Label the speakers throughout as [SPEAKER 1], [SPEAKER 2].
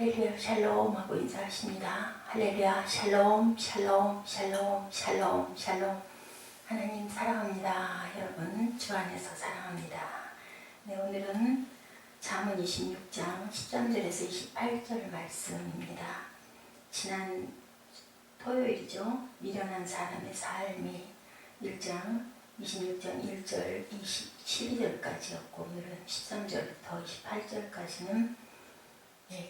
[SPEAKER 1] 할렐루야 샬롬 하고 인사하십니다. 할렐루야 샬롬 샬롬 샬롬 샬롬 샬롬. 하나님 사랑합니다. 여러분 주 안에서 사랑합니다. 네, 오늘은 잠언 26장 13절에서 28절 말씀입니다. 지난 토요일이죠. 미련한 사람의 삶이 1장 26장 1절 12절까지였고 오늘은 13절부터 28절까지는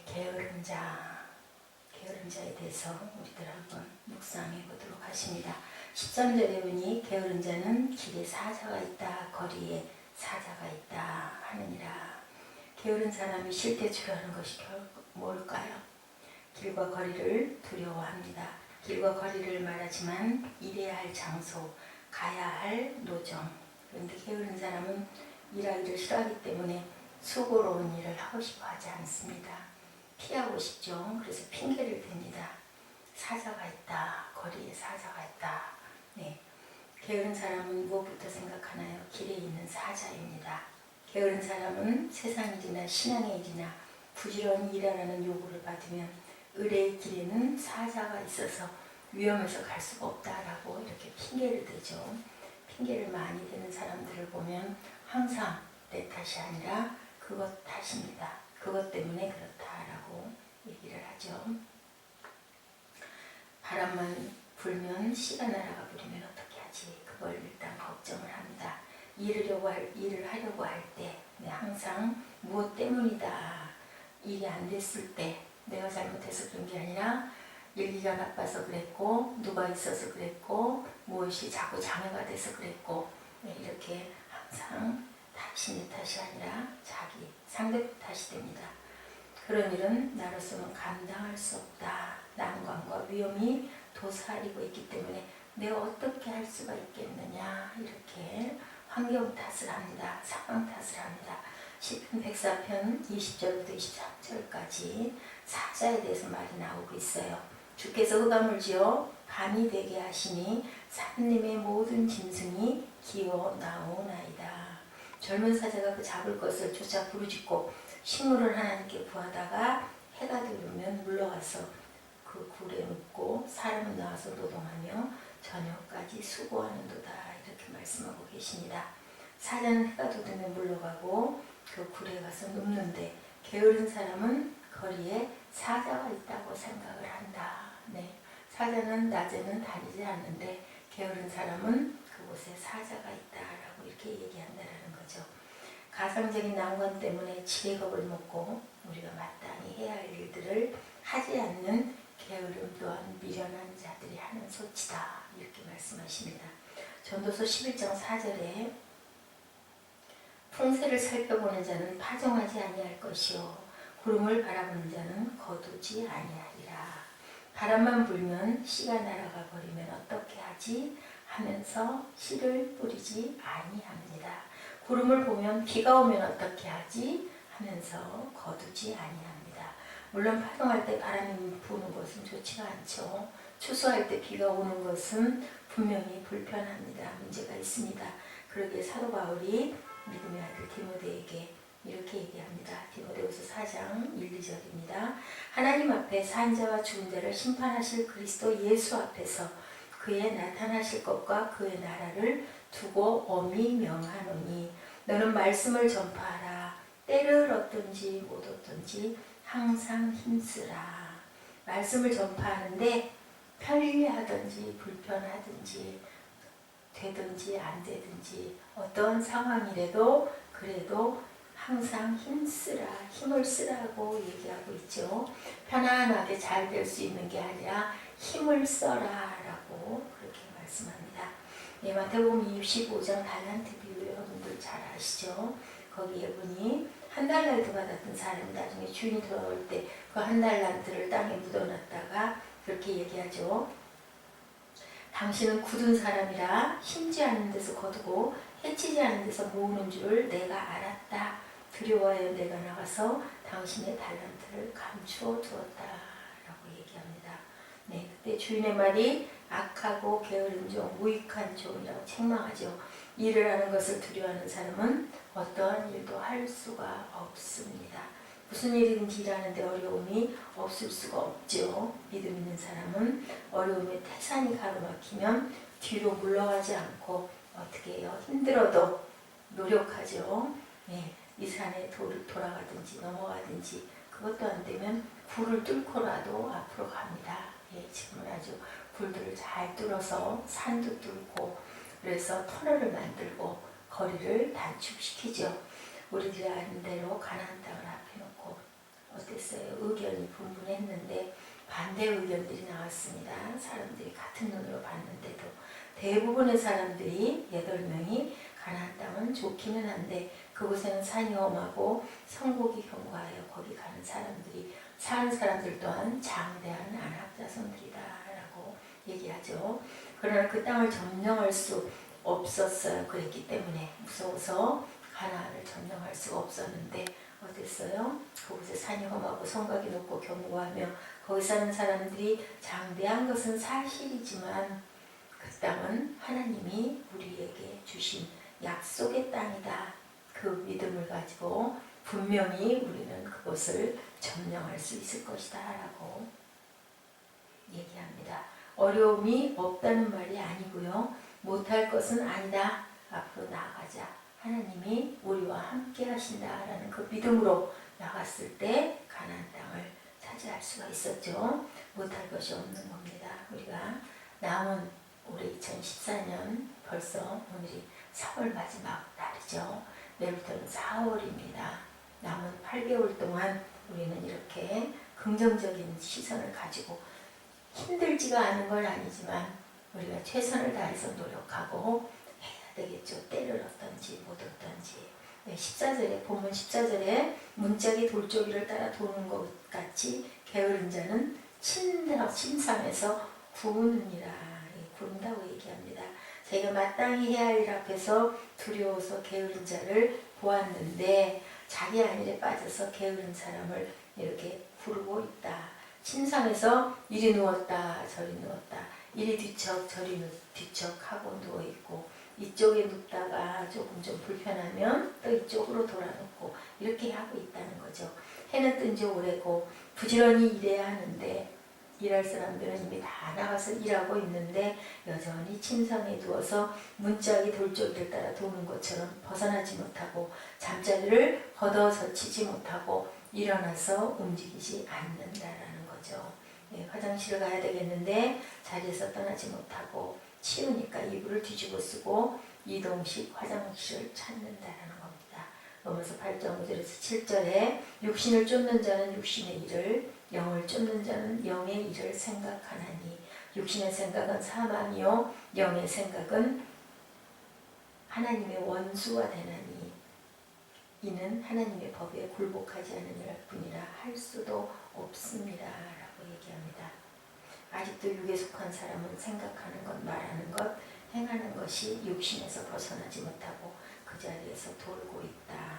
[SPEAKER 1] 게으른 자에 대해서 우리들 한번 묵상해 보도록 하십니다. 13절에 보니 게으른 자는 길에 사자가 있다, 거리에 사자가 있다 하느니라. 게으른 사람이 실대출하는 것이 뭘까요? 길과 거리를 두려워합니다. 길과 거리를 말하지만 일해야 할 장소, 가야 할 노정. 그런데 게으른 사람은 일하기를 싫어하기 때문에 수고로운 일을 하고 싶어 하지 않습니다. 피하고 싶죠. 그래서 핑계를 댑니다. 사자가 있다. 거리에 사자가 있다. 네. 게으른 사람은 무엇부터 생각하나요? 길에 있는 사자입니다. 게으른 사람은 세상이 지나 신앙이 지나 부지런히 일하라는 요구를 받으면 의뢰의 길에는 사자가 있어서 위험해서 갈 수가 없다라고 이렇게 핑계를 대죠. 핑계를 많이 대는 사람들을 보면 항상 내 탓이 아니라 그것 탓입니다. 그것 때문에 그렇다라고 얘기를 하죠. 바람만 불면 씨가 날아가 버리면 어떻게 하지? 그걸 일단 걱정을 합니다. 일을 하려고 할 때 항상 무엇 때문이다. 일이 안 됐을 때 내가 잘못해서 그런 게 아니라 일기가 나빠서 그랬고 누가 있어서 그랬고 무엇이 자꾸 장애가 돼서 그랬고 이렇게 항상 탓이 내 탓이 아니라 자기 상대 탓이 됩니다. 그런 일은 나로서는 감당할 수 없다. 난관과 위험이 도사리고 있기 때문에 내가 어떻게 할 수가 있겠느냐 이렇게 환경 탓을 합니다. 상황 탓을 합니다. 시편 104편 20절부터 23절까지 사자에 대해서 말이 나오고 있어요. 주께서 흑암을 지어 밤이 되게 하시니 산림의 모든 짐승이 기어 나오나이다. 젊은 사자가 그 잡을 것을 쫓아 부르짖고 식물을 하나님께 구하다가 해가 되면 물러가서 그 굴에 눕고 사람은 나와서 노동하며 저녁까지 수고하는도다 이렇게 말씀하고 계십니다. 사자는 해가 돋으면 물러가고 그 굴에 가서 눕는데 게으른 사람은 거리에 사자가 있다고 생각을 한다. 네. 사자는 낮에는 다니지 않는데 게으른 사람은 그곳에 사자가 있다라고 이렇게 얘기한다라는 거죠. 가상적인 난관 때문에 지혜겁을 먹고 우리가 마땅히 해야 할 일들을 하지 않는 게으름 또한 미련한 자들이 하는 소치다 이렇게 말씀하십니다. 전도서 11장 4절에 풍세를 살펴보는 자는 파종하지 아니할 것이요 구름을 바라보는 자는 거두지 아니하리라. 바람만 불면 씨가 날아가 버리면 어떻게 하지? 하면서 씨를 뿌리지 아니합니다. 구름을 보면 비가 오면 어떻게 하지? 하면서 거두지 아니합니다. 물론 파종할 때 바람이 부는 것은 좋지가 않죠. 추수할 때 비가 오는 것은 분명히 불편합니다. 문제가 있습니다. 그러기에 사도 바울이 믿음의 아들 디모데에게 이렇게 얘기합니다. 디모데후서 4장 1, 2절입니다. 하나님 앞에 산 자와 죽은 자를 심판하실 그리스도 예수 앞에서 그의 나타나실 것과 그의 나라를 두고 엄히 명하노니 너는 말씀을 전파하라. 때를 얻든지 못 얻든지 항상 힘쓰라. 말씀을 전파하는데 편리하든지 불편하든지 되든지 안 되든지 어떤 상황이라도 그래도 항상 힘쓰라, 힘을 쓰라고 얘기하고 있죠. 편안하게 잘 될 수 있는 게 아니라 힘을 써라 라고 그렇게 말씀합니다. 네, 마태복음 25장 달란트 비유 여러분들 잘 아시죠? 거기에 보니 한 달란트 받았던 사람이 나중에 주인이 돌아올 때 그 한 달란트를 땅에 묻어놨다가 그렇게 얘기하죠. 당신은 굳은 사람이라 힘지 않는 데서 거두고 해치지 않는 데서 모으는 줄을 내가 알았다. 두려워하여 내가 나가서 당신의 달란트를 감추어 두었다 라고 얘기합니다. 네, 그때 주인의 말이 악하고 게으른 종, 무익한 종이라고 책망하죠. 일을 하는 것을 두려워하는 사람은 어떠한 일도 할 수가 없습니다. 무슨 일이든지 일하는데 어려움이 없을 수가 없죠. 믿음 있는 사람은 어려움에 태산이 가로막히면 뒤로 물러가지 않고 어떻게 해요? 힘들어도 노력하죠. 네, 이 산에 돌아가든지 넘어가든지 그것도 안 되면 굴을 뚫고라도 앞으로 갑니다. 예, 지금은 아주 굴들을 잘 뚫어서 산도 뚫고 그래서 터널을 만들고 거리를 단축시키죠. 우리들이 아는 대로 가나안 땅을 앞에 놓고 어땠어요? 의견이 분분했는데 반대 의견들이 나왔습니다. 사람들이 같은 눈으로 봤는데도 대부분의 사람들이 8명이 가나안 땅은 좋기는 한데 그곳에는 산이 험하고 성곡이 경과하여 거기 가는 사람들이 사는 사람들 또한 장대한 안악 자손들이다 라고 얘기하죠. 그러나 그 땅을 점령할 수 없었어요. 그랬기 때문에 무서워서 가나안을 점령할 수가 없었는데 어땠어요? 그곳에 산이 험하고 성곽이 높고 견고하며 거기 사는 사람들이 장대한 것은 사실이지만 그 땅은 하나님이 우리에게 주신 약속의 땅이다. 그 믿음을 가지고 분명히 우리는 그것을 점령할 수 있을 것이다 라고 얘기합니다. 어려움이 없다는 말이 아니고요. 못할 것은 아니다. 앞으로 나아가자. 하나님이 우리와 함께 하신다라는 그 믿음으로 나갔을 때 가나안 땅을 차지할 수가 있었죠. 못할 것이 없는 겁니다. 우리가 남은 올해 2014년 벌써 오늘이 3월 마지막 날이죠. 내일부터는 4월입니다. 남은 8개월 동안 우리는 이렇게 긍정적인 시선을 가지고 힘들지가 않은 건 아니지만 우리가 최선을 다해서 노력하고 해야 되겠죠. 때를 얻든지 못 얻든지. 14절에 본문 14절에 문짝이 돌조기를 따라 도는 것 같이 게으른 자는 침상에서 구우느니라. 구른다고 얘기합니다. 자기가 마땅히 해야 할 일 앞에서 두려워서 게으른 자를 보았는데 자기 안 일에 빠져서 게으른 사람을 이렇게 부르고 있다. 침상에서 이리 누웠다 저리 누웠다. 이리 뒤척 저리 뒤척 하고 누워있고 이쪽에 눕다가 조금 좀 불편하면 또 이쪽으로 돌아놓고 이렇게 하고 있다는 거죠. 해는 뜬 지 오래고 부지런히 일해야 하는데 일할 사람들은 이미 다 나가서 일하고 있는데 여전히 침상에 누워서 문짝이 돌조기를 따라 도는 것처럼 벗어나지 못하고 잠자리를 걷어젖히지 못하고 일어나서 움직이지 않는다라는 거죠. 예, 화장실을 가야 되겠는데 자리에서 떠나지 못하고 치우니까 이불을 뒤집어 쓰고 이동식 화장실을 찾는다라는 겁니다. 로마서 8장 5절에서 7절에 육신을 쫓는 자는 육신의 일을 영을 쫓는 자는 영의 일을 생각하나니 육신의 생각은 사망이요 영의 생각은 하나님의 원수가 되나니 이는 하나님의 법에 굴복하지 않으니라 뿐이라 할 수도 없습니다 라고 얘기합니다. 아직도 육에 속한 사람은 생각하는 것, 말하는 것, 행하는 것이 육신에서 벗어나지 못하고 그 자리에서 돌고 있다.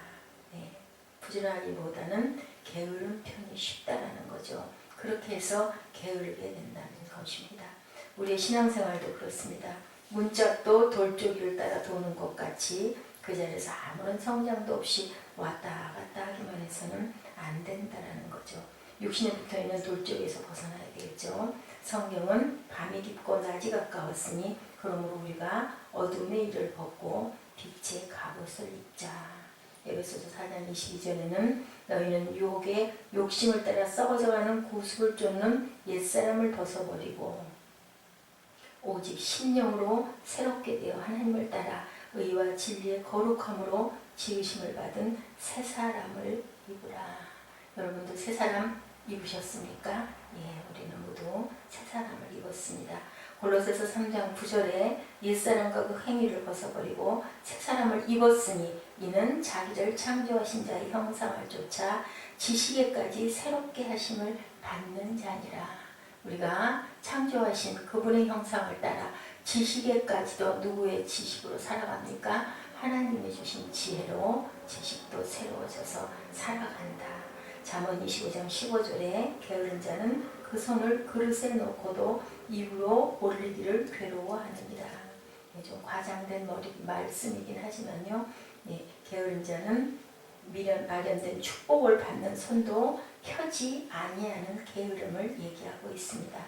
[SPEAKER 1] 네. 부지런하기보다는 게으른 편이 쉽다라는 거죠. 그렇게 해서 게으르게 된다는 것입니다. 우리의 신앙생활도 그렇습니다. 문짝도 돌조기를 따라 도는 것 같이 그 자리에서 아무런 성장도 없이 왔다 갔다 하기만 해서는 안 된다라는 거죠. 육신에 붙어있는 돌조기에서 벗어나야 되겠죠. 성경은 밤이 깊고 낮이 가까웠으니 그러므로 우리가 어둠의 일을 벗고 빛의 갑옷을 입자. 에베소서 4장 22절에는 너희는 유혹의 욕심을 따라 썩어져가는 구습을 쫓는 옛사람을 벗어버리고 오직 신령으로 새롭게 되어 하나님을 따라 의와 진리의 거룩함으로 지으심을 받은 새 사람을 입으라. 여러분도 새 사람 입으셨습니까? 예, 우리는 모두 새 사람을 입었습니다. 골로새서 3장 9절에 옛사람과 그 행위를 벗어버리고 새 사람을 입었으니 이는 자기를 창조하신 자의 형상을 쫓아 지식에까지 새롭게 하심을 받는 자니라. 우리가 창조하신 그분의 형상을 따라 지식에까지도 누구의 지식으로 살아갑니까? 하나님이 주신 지혜로 지식도 새로워져서 살아간다. 잠언 25장 15절에 게으른 자는 그 손을 그릇에 놓고도 입으로 올리기를 괴로워하느니라. 좀 과장된 말씀이긴 하지만요. 네, 게으른 자는 마련된 축복을 받는 손도 펴지 아니하는 게으름을 얘기하고 있습니다.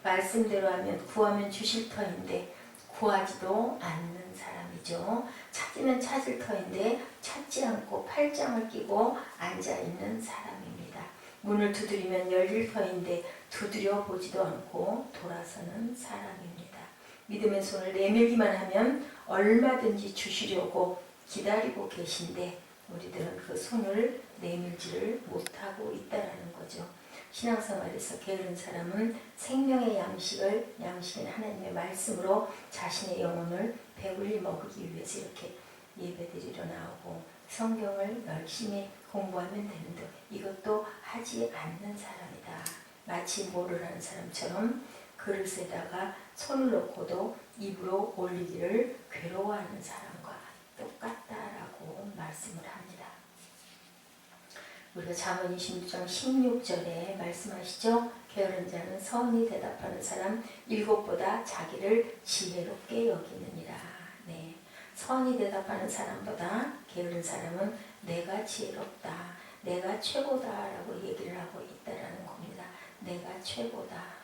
[SPEAKER 1] 말씀대로 하면 구하면 주실 터인데 구하지도 않는 사람이죠. 찾으면 찾을 터인데 찾지 않고 팔짱을 끼고 앉아있는 사람입니다. 문을 두드리면 열릴 터인데 두드려 보지도 않고 돌아서는 사람입니다. 믿음의 손을 내밀기만 하면 얼마든지 주시려고 기다리고 계신데 우리들은 그 손을 내밀지를 못하고 있다는 거죠. 신앙생활에서 게으른 사람은 생명의 양식인 하나님의 말씀으로 자신의 영혼을 배불리 먹이기 위해서 이렇게 예배드리러 나오고 성경을 열심히 공부하면 되는데 이것도 하지 않는 사람이다. 마치 뭐를 하는 사람처럼 그릇에다가 손을 놓고도 입으로 올리기를 괴로워하는 사람과 똑같다라고 말씀을 합니다. 우리가 잠언 26장 16절에 말씀하시죠. 게으른 자는 선히 대답하는 사람 일곱보다 자기를 지혜롭게 여기느니라. 네, 선히 대답하는 사람보다 게으른 사람은 내가 지혜롭다, 내가 최고다라고 얘기를 하고 있다라는 겁니다. 내가 최고다.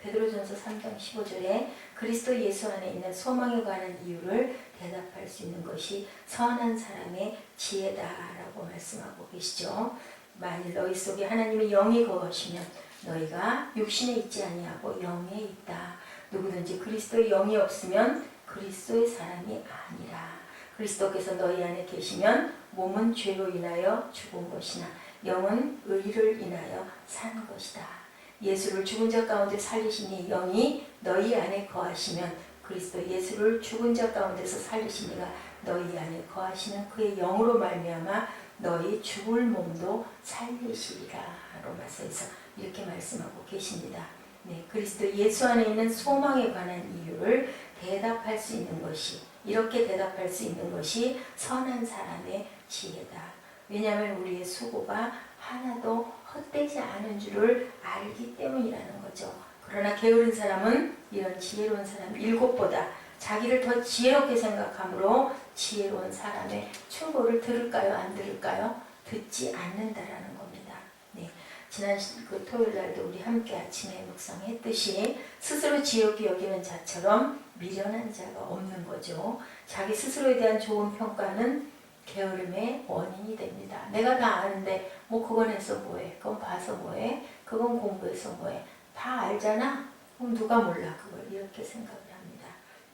[SPEAKER 1] 베드로전서 3장 15절에 그리스도 예수 안에 있는 소망에 관한 이유를 대답할 수 있는 것이 선한 사람의 지혜다라고 말씀하고 계시죠. 만일 너희 속에 하나님의 영이 거하시면 너희가 육신에 있지 아니하고 영에 있다. 누구든지 그리스도의 영이 없으면 그리스도의 사람이 아니라. 그리스도께서 너희 안에 계시면 몸은 죄로 인하여 죽은 것이나 영은 의를 인하여 산 것이다. 예수를 죽은 자 가운데 살리시니 영이 너희 안에 거하시면 그리스도 예수를 죽은 자 가운데서 살리신 이가 너희 안에 거하시는 그의 영으로 말미암아 너희 죽을 몸도 살리시리라. 로마서에서 이렇게 말씀하고 계십니다. 네, 그리스도 예수 안에 있는 소망에 관한 이유를 대답할 수 있는 것이 이렇게 대답할 수 있는 것이 선한 사람의 지혜다. 왜냐하면 우리의 수고가 하나도 헛되지 않은 줄을 알기 때문이라는 거죠. 그러나 게으른 사람은 이런 지혜로운 사람 일곱보다 자기를 더 지혜롭게 생각하므로 지혜로운 사람의 충고를 들을까요? 안 들을까요? 듣지 않는다라는 겁니다. 네, 지난 그 토요일 날도 우리 함께 아침에 묵상했듯이 스스로 지혜롭게 여기는 자처럼 미련한 자가 없는 거죠. 자기 스스로에 대한 좋은 평가는 게으름의 원인이 됩니다. 내가 다 아는데 뭐 그건 해서 뭐해? 그건 봐서 뭐해? 그건 공부해서 뭐해? 다 알잖아? 그럼 누가 몰라 그걸? 이렇게 생각을 합니다.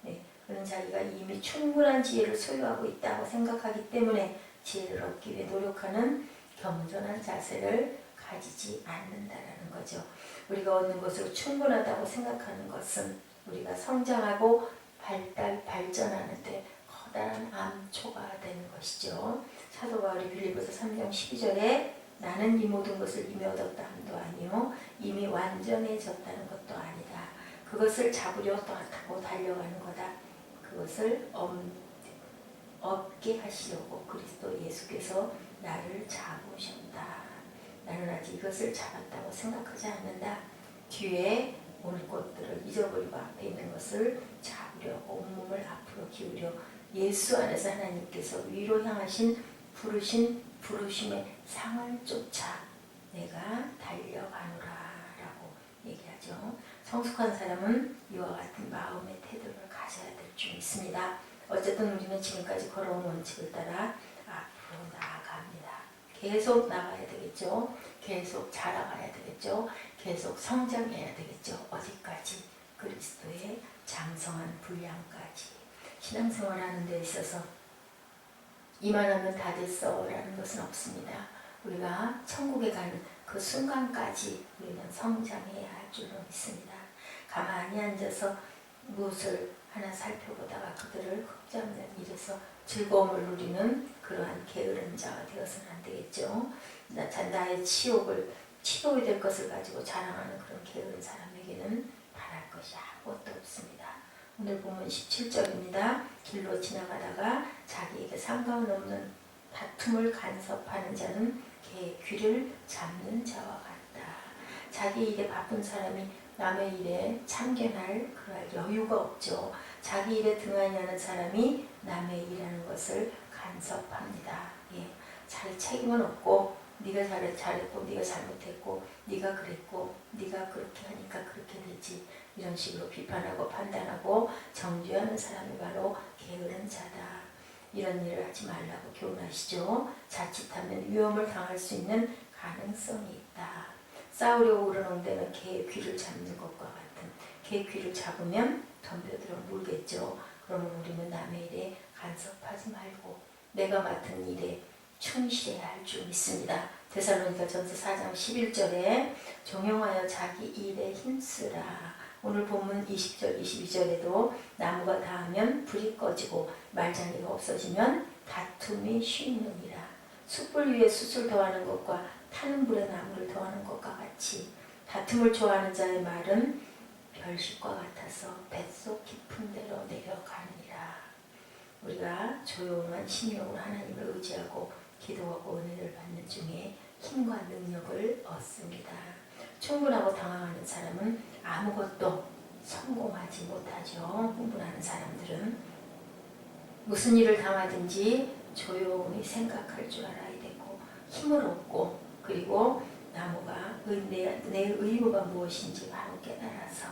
[SPEAKER 1] 네, 그런 자기가 이미 충분한 지혜를 소유하고 있다고 생각하기 때문에 지혜를 얻기 위해 노력하는 겸손한 자세를 가지지 않는다라는 거죠. 우리가 얻는 것으로 충분하다고 생각하는 것은 우리가 성장하고 발전하는데 커다란 암초가 되는 것이죠. 사도 바울이 빌립보서 3장 12절에 나는 이 모든 것을 이미 얻었다 함도 아니요 이미 완전해졌다는 것도 아니다. 그것을 잡으려 하고 달려가는 거다. 그것을 얻게 하시려고 그리스도 예수께서 나를 잡으셨다. 나는 아직 이것을 잡았다고 생각하지 않는다. 뒤에 올 것들을 잊어버리고 앞에 있는 것을 잡으려고 온몸을 앞으로 기울여 예수 안에서 하나님께서 위로 향하신 부르심의 상을 쫓아 내가 달려가노라 라고 얘기하죠. 성숙한 사람은 이와 같은 마음의 태도를 가져야 될 줄 믿습니다. 어쨌든 우리는 지금까지 걸어온 원칙을 따라 앞으로 나아갑니다. 계속 나가야 되겠죠. 계속 자라가야 되겠죠. 계속 성장해야 되겠죠. 어디까지? 그리스도의 장성한 분량까지. 신앙생활하는 데 있어서 이만하면 다 됐어 라는 것은 없습니다. 우리가 천국에 가는 그 순간까지 우리는 성장해야 할 줄로 믿습니다. 가만히 앉아서 무엇을 하나 살펴보다가 그들을 흠잡는 일에서 즐거움을 누리는 그러한 게으른 자가 되어서는 안 되겠죠. 나의 치욕이 될 것을 가지고 자랑하는 그런 게으른 사람에게는 바랄 것이 아무것도 없습니다. 오늘 보면 17절입니다. 길로 지나가다가 자기에게 상관없는 다툼을 간섭하는 자는 개의 귀를 잡는 자와 같다. 자기 일에 바쁜 사람이 남의 일에 참견할 그럴 여유가 없죠. 자기 일에 등한히 하는 사람이 남의 일하는 것을 간섭합니다. 예, 자기 할 책임은 없고 네가 잘했고 네가 잘못했고 네가 그랬고 네가 그렇게 하니까 그렇게 되지, 이런 식으로 비판하고 판단하고 정죄하는 사람이 바로 게으른 자다. 이런 일을 하지 말라고 교훈하시죠. 자칫하면 위험을 당할 수 있는 가능성이 있다. 싸우려고 그러는 데는 개의 귀를 잡는 것과 같은, 개의 귀를 잡으면 덤벼들어 물겠죠. 그러면 우리는 남의 일에 간섭하지 말고 내가 맡은 일에 충실해야 할 줄 믿습니다. 데살로니가전서 4장 11절에 종용하여 자기 일에 힘쓰라. 오늘 본문 20절 22절에도 나무가 닿으면 불이 꺼지고 말장이가 없어지면 다툼이 쉬느니라. 숯불 위에 숯을 더하는 것과 타는 불에 나무를 더하는 것과 같이 다툼을 좋아하는 자의 말은 별식과 같아서 뱃속 깊은 데로 내려가느니라. 우리가 조용한 심령으로 하나님을 의지하고 기도하고 은혜를 받는 중에 힘과 능력을 얻습니다. 충분하고 당황하는 사람은 아무것도 성공하지 못하죠. 흥분하는 사람들은 무슨 일을 당하든지 조용히 생각할 줄 알아야 되고 힘을 얻고, 그리고 나무가 내 의무가 무엇인지 바로 깨달아서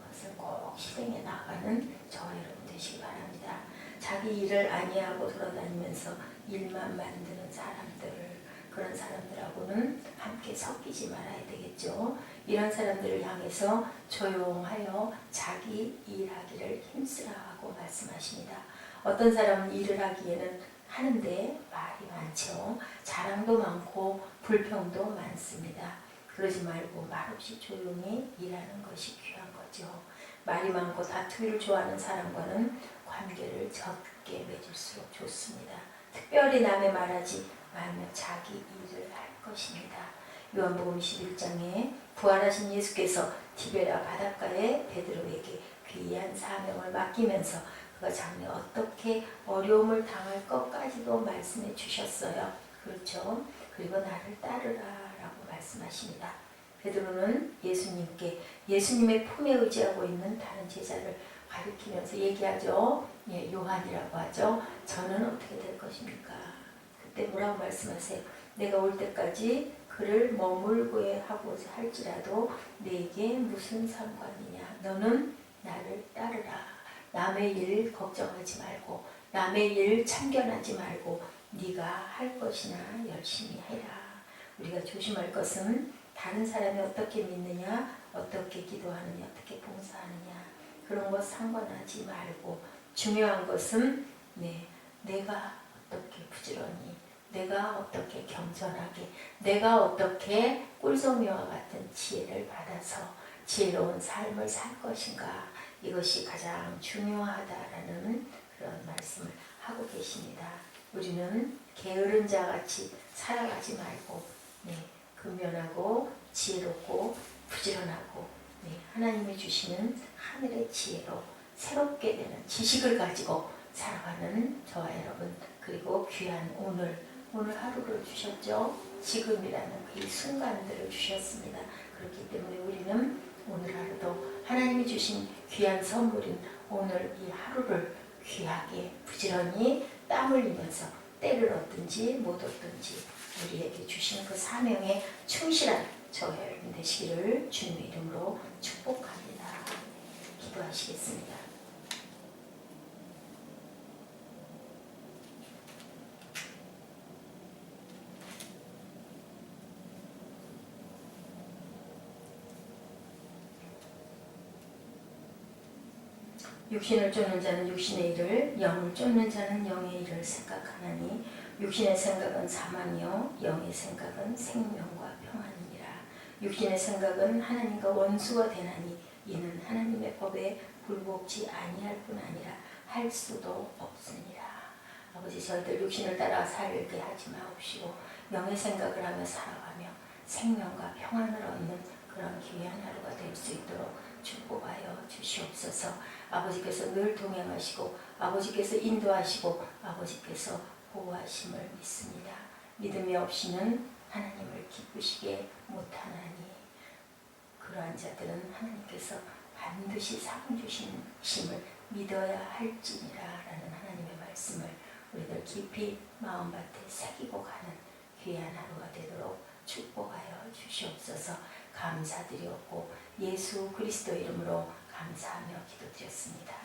[SPEAKER 1] 그것을 꼭 실행해 나가는 저와 여러분 되시기 바랍니다. 자기 일을 아니하고 돌아다니면서 일만 만드는 사람들, 그런 사람들하고는 함께 섞이지 말아야 되겠죠. 이런 사람들을 향해서 조용하여 자기 일하기를 힘쓰라 하고 말씀하십니다. 어떤 사람은 일을 하기에는 하는데 말이 많죠. 자랑도 많고 불평도 많습니다. 그러지 말고 말없이 조용히 일하는 것이 귀한 거죠. 말이 많고 다투기를 좋아하는 사람과는 관계를 적게 맺을수록 좋습니다. 특별히 남의 말하지 말며 자기 일을 할 것입니다. 요한복음 21장에 부활하신 예수께서 티베라 바닷가에 베드로에게 귀한 사명을 맡기면서 그가 장래 어떻게 어려움을 당할 것까지도 말씀해 주셨어요. 그렇죠? 그리고 나를 따르라 라고 말씀하십니다. 베드로는 예수님의 품에 의지하고 있는 다른 제자를 가리키면서 얘기하죠. 예, 요한이라고 하죠. 저는 어떻게 될 것입니까? 그때 뭐라고 말씀하세요? 내가 올 때까지 그를 머물고 하고자 할지라도 내게 무슨 상관이냐? 너는 나를 따르라. 남의 일 걱정하지 말고 남의 일 참견하지 말고 네가 할 것이나 열심히 해라. 우리가 조심할 것은 다른 사람이 어떻게 믿느냐, 어떻게 기도하느냐, 어떻게 봉사하느냐, 그런 것 상관하지 말고 중요한 것은 내가 어떻게 부지런히, 내가 어떻게 겸손하게, 내가 어떻게 꿀송이와 같은 지혜를 받아서 지혜로운 삶을 살 것인가, 이것이 가장 중요하다라는 그런 말씀을 하고 계십니다. 우리는 게으른 자같이 살아가지 말고 근면하고 지혜롭고 부지런하고 하나님이 주시는 하늘의 지혜로 새롭게 되는 지식을 가지고 살아가는 저와 여러분, 그리고 귀한 오늘 하루를 주셨죠. 지금이라는 이 순간들을 주셨습니다. 그렇기 때문에 우리는 오늘 하루도 하나님이 주신 귀한 선물인 오늘 이 하루를 귀하게 부지런히 땀 흘리면서 때를 얻든지 못 얻든지 우리에게 주신 그 사명에 충실한 저와 여러분 되시기를 주님의 이름으로 축복합니다. 기도하시겠습니다. 육신을 쫓는 자는 육신의 일을, 영을 쫓는 자는 영의 일을 생각하나니 육신의 생각은 사망이요 영의 생각은 생명과 평안이니라. 육신의 생각은 하나님과 원수가 되나니 이는 하나님의 법에 굴복지 아니할 뿐 아니라 할 수도 없으니라. 아버지, 저희들 육신을 따라 살게 하지 마옵시고 영의 생각을 하며 살아가며 생명과 평안을 얻는 그런 귀한 하루가 될 수 있도록 축복하여 주시옵소서. 아버지께서 늘 동행하시고 아버지께서 인도하시고 아버지께서 보호하심을 믿습니다. 믿음이 없이는 하나님을 기쁘시게 못하나니 그러한 자들은 하나님께서 반드시 상 주심을 믿어야 할지니라 라는 하나님의 말씀을 우리들 깊이 마음밭에 새기고 가는 귀한 하루가 되도록 축복하여 주시옵소서. 감사드리옵고 예수 그리스도 이름으로 감사하며 기도드렸습니다.